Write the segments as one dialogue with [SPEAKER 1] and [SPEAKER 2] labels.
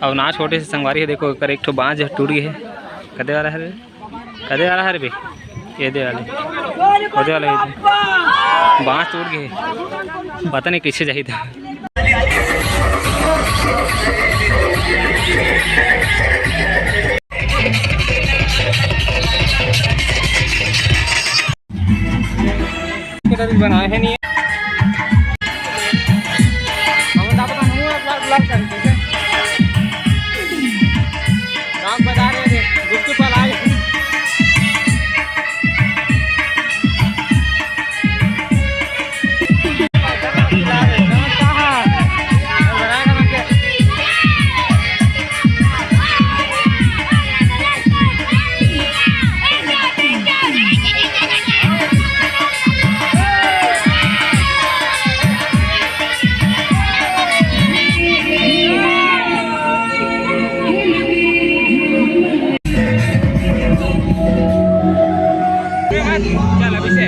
[SPEAKER 1] और ना छोटे से संगवारी है। देखो कर एक ठो बाँझ टूट गई है। कदे वाला है रे, कदे वाला है रे भाई, ये दे वाले कदे वाला है, बाँझ टूट गई है। पता नहीं किससे चाहिए था। बनाए है नहीं बता रहे थे गुपचुप वाला आ गया। चल अभी से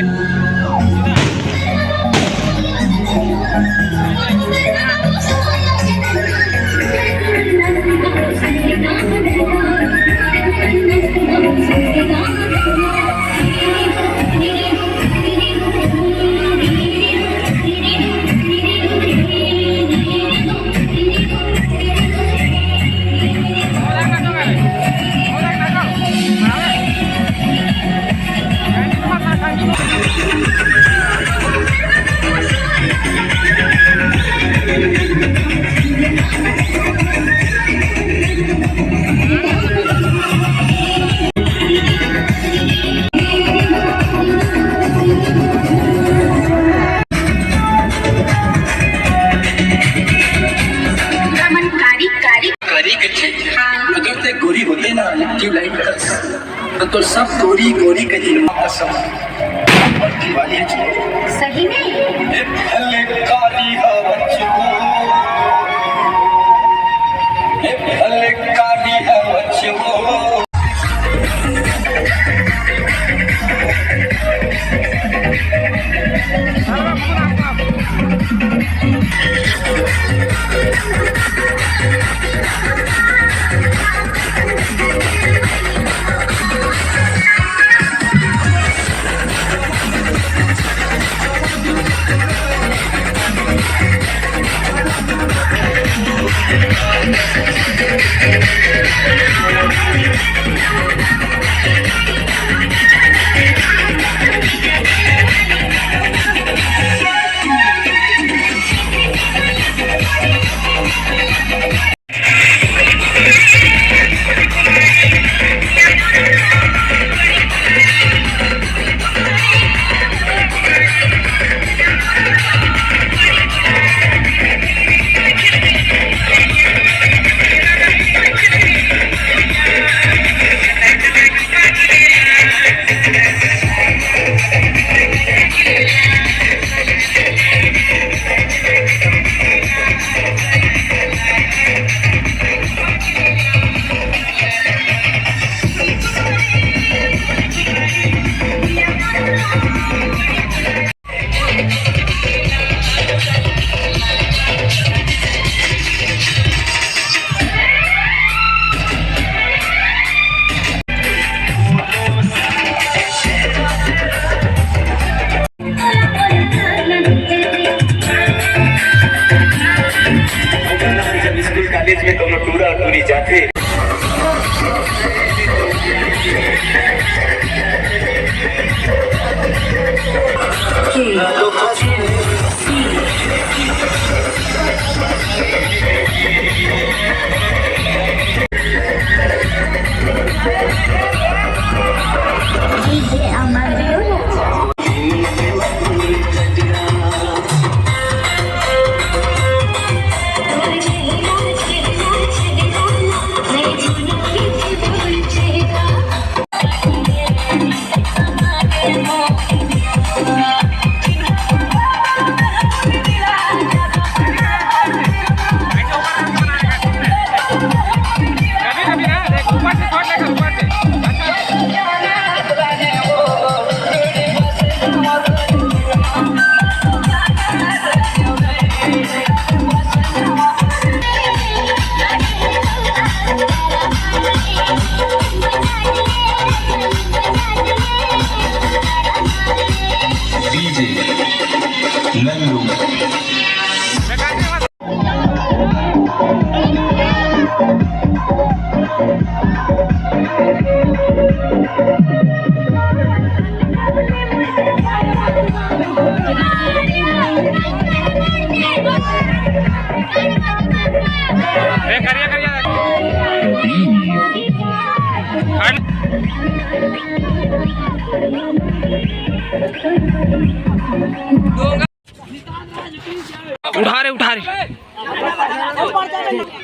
[SPEAKER 2] अगर ते गोरी होते ना ट्यूबलाइट तो सब गोरी गोरी का जीवन दिवाली
[SPEAKER 3] सही में
[SPEAKER 2] काली है कॉलेज में दोनों टूरा टूरी जाते
[SPEAKER 1] उठा रहे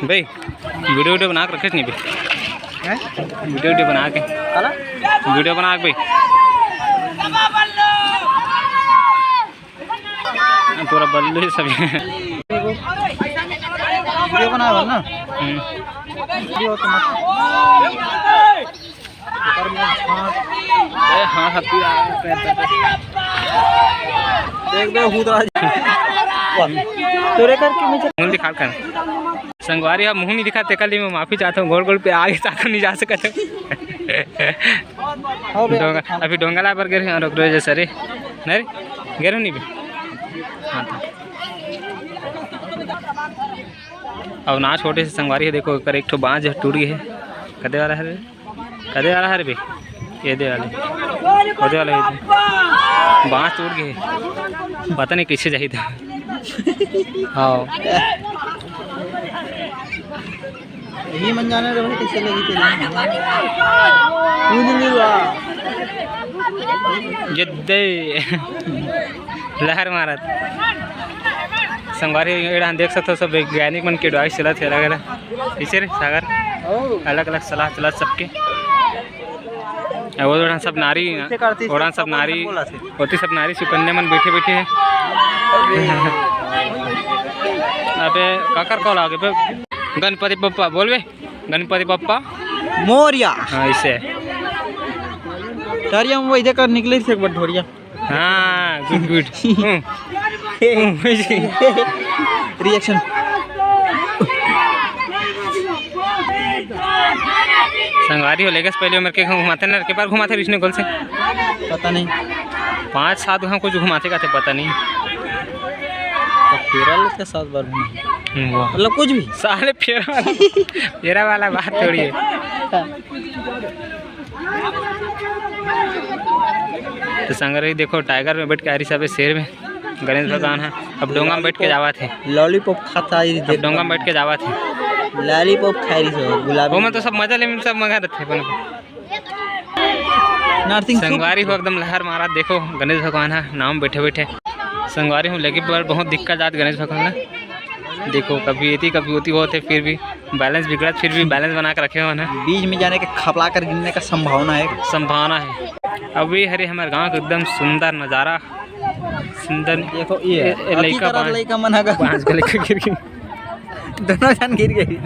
[SPEAKER 1] भाई, वीडियो बना के रखे नहीं भाई, वीडियो बना के भाई पूरा बल्लू ही सब
[SPEAKER 3] वीडियो बना ना।
[SPEAKER 1] हाँ
[SPEAKER 3] देख दो तोरे करके मुझे
[SPEAKER 1] मुँह दिखा कर संगवारी अब मुँह नहीं दिखाते, कल मैं माफ़ी चाहता हूँ, गोल गोल पे आगे चाकर नहीं जा सकते। अभी डोंगला पर गिर रुक रहे जैसे रे नहीं गिर नहीं भी। हाँ तो अब ना छोटे से संगवारी है, देखो कर एक ठो बाँझ टूट गई है। कदे वाला है रे, कदे वाला है रे भाई, ये दे वाले कदे वाला बाँझ टूट गई है, पता नहीं किससे चाहिए था। हाँ
[SPEAKER 3] यही मन जाने रे भाई कैसे लगी तेरी
[SPEAKER 1] जद्दे लहर मारत संगवारी एड़ा देख सकते हो, सब वैज्ञानिक मन के एडवाइस चलत है अलग अलग ऐसे रे सागर, अलग अलग सलाह चलत सबके। वो सब नारी ओड़ा सब नारी होती, सब नारी सुकन्या मन बैठे बैठे है। अबे काकर कॉल आ गए, गणपति पप्पा बोल बे, गणपति पप्पा
[SPEAKER 3] मोरिया।
[SPEAKER 1] हाँ ऐसे
[SPEAKER 3] तारिया वो इधर कर निकले थे एक बार ढोरिया।
[SPEAKER 1] हाँ गुड गुड
[SPEAKER 3] रिएक्शन
[SPEAKER 1] संगवारी हो लेगा पहले उम्र के घुमाते ना के बार घुमाते विष्णु गोल से
[SPEAKER 3] पता नहीं
[SPEAKER 1] 5-7 घाव कुछ घुमाते का पता नहीं,
[SPEAKER 3] तो फेरा के 7 बार मतलब कुछ भी
[SPEAKER 1] साले फेरा वाला बात थोड़ी है। तो संगवारी देखो टाइगर में बैठ के आरी सब शेर में गणेश भगवान है। अब डोंगा में बैठ के जावा थे,
[SPEAKER 3] लॉलीपॉप खाता है,
[SPEAKER 1] डोंगा में बैठ के जावा थे,
[SPEAKER 3] लॉलीपॉप खाई रही गुलाबी
[SPEAKER 1] वो में तो सब मजा ले सब मंगा रहे थे। संगवारी हो एकदम लहर मारा, देखो गणेश भगवान है नाम बैठे बैठे संगवारी हूँ लेकिन पर बहुत दिक्कत आती गणेश भगवान है। देखो कभी येती कभी होती होते, फिर भी बैलेंस बिगड़ा, फिर भी बैलेंस बना कर रखे हुए हैं।
[SPEAKER 3] बीच में जाने के खपला कर गिरने का संभावना है।
[SPEAKER 1] अभी हरे हमारे गांव का एकदम सुंदर नज़ारा, सुंदर।
[SPEAKER 3] देखो ये लड़का मन है,
[SPEAKER 1] पाँच का लड़का गिर गई,
[SPEAKER 3] दोनों जन गिर गई,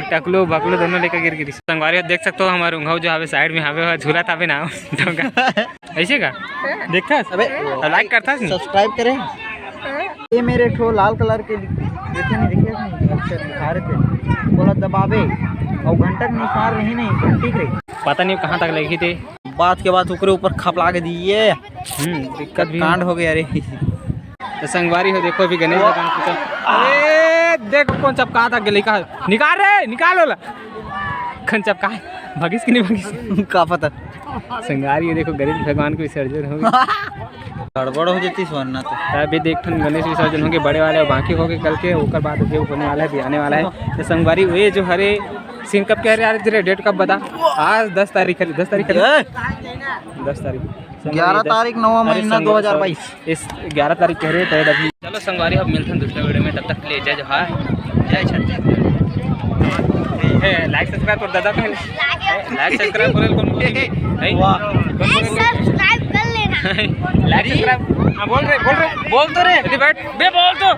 [SPEAKER 1] टकलो बकलो दोनों लेकर गिर गई। संगवारी देख सकते हो हमारे उंगाव जो हवे साइड में हवे झूला था भी ना ऐसे का देखा अबे लाइक करता
[SPEAKER 3] सब्सक्राइब करें। ये मेरे ठो लाल कलर के देखे नहीं दिखा रहे थे, बोला दबावे और घंटा के निशान रही नहीं घंटी रही, पता नहीं कहाँ तक लगी थी। बात के बाद ऊपर ऊपर खपला के दिए, दिक्कत भी कांड हो गया। अरे
[SPEAKER 1] तो संगवारी हो देखो अभी गणेश भगवान की, अरे देखो कौन चपका था लड़का, निकाल रे निकाल वाला कौन चपका भगिस की नहीं भगिस
[SPEAKER 3] का पता।
[SPEAKER 1] संगवारी हो देखो गणेश भगवान को विसर्जन हो गया,
[SPEAKER 3] गड़बड़ हो जाती वरना तो
[SPEAKER 1] अभी देख गणेश विसर्जन होंगे बड़े वाले, बाकी होंगे कल के ओकर बाद जो होने वाला है भी आने वाला है। तो संगवारी ये जो हरे सीन कब कह रहे यार तेरे डेट कब बता, आज 10 तारीख है, 10 तारीख
[SPEAKER 3] 11 तारीख 9वां महीना 2022,
[SPEAKER 1] इस 11 तारीख कह रहे थे अभी। चलो संगवारी अब मिलते हैं दूसरे वीडियो में, तब तक ले जय जोहार जय छत्तीसगढ़। लाइक सब्सक्राइब कर दादा, लाइक सब्सक्राइब कर
[SPEAKER 4] सब्सक्राइब कर लेना।
[SPEAKER 1] लाइक सब्सक्राइब बोल तो रे बैठ बे बोल तो।